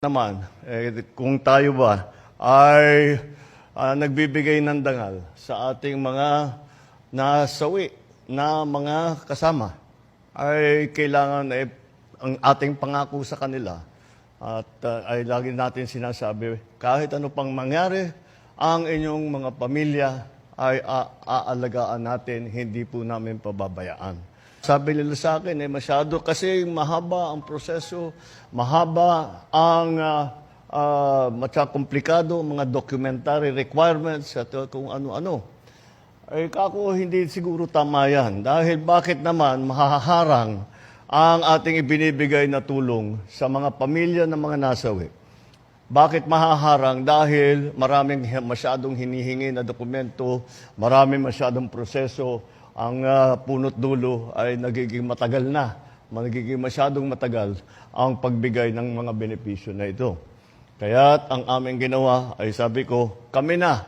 Naman, kung tayo ba ay nagbibigay ng dangal sa ating mga nasawi na mga kasama, ay kailangan ang ating pangako sa kanila at ay lagi natin sinasabi, kahit ano pang mangyari, ang inyong mga pamilya ay aalagaan natin, hindi po namin pababayaan. Sabi nila sa akin, masyado kasi mahaba ang proseso, mahaba ang komplikado, mga documentary requirements at kung ano-ano. Ay kako, hindi siguro tama yan. Dahil bakit naman mahaharang ang ating ibinibigay na tulong sa mga pamilya ng mga nasawi? Bakit mahaharang? Dahil maraming masyadong hinihingi na dokumento, maraming masyadong proseso, ang punot dulo ay nagiging matagal na, nagiging masyadong matagal ang pagbigay ng mga benepisyo na ito. Kaya't ang aming ginawa ay sabi ko, kami na,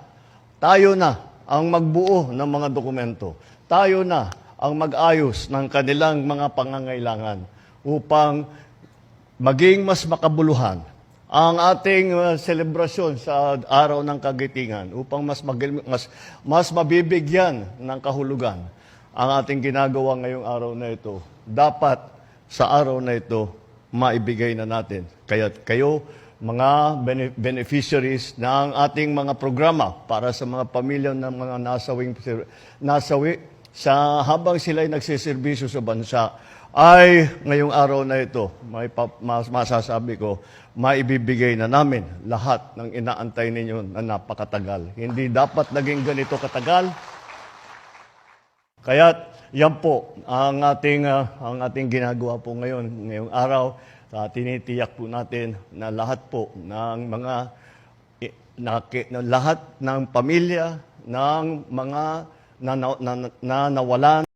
tayo na ang magbuo ng mga dokumento. Tayo na ang mag-ayos ng kanilang mga pangangailangan upang maging mas makabuluhan ang ating selebrasyon sa araw ng kagitingan upang mas mabibigyan ng kahulugan ang ating ginagawa ngayong araw na ito. Dapat sa araw na ito maibigay na natin. Kaya kayo, mga beneficiaries ng ating mga programa para sa mga pamilya ng mga nasawi sa habang sila'y nagsiservisyo sa bansa, ay ngayong araw na ito, masasabi ko, maibibigay na namin lahat ng inaantay ninyo na napakatagal. Hindi dapat naging ganito katagal. Kaya't yan po ang ating ginagawa po ngayong araw. Tinitiyak po natin na lahat po ng lahat ng pamilya ng mga na nawalan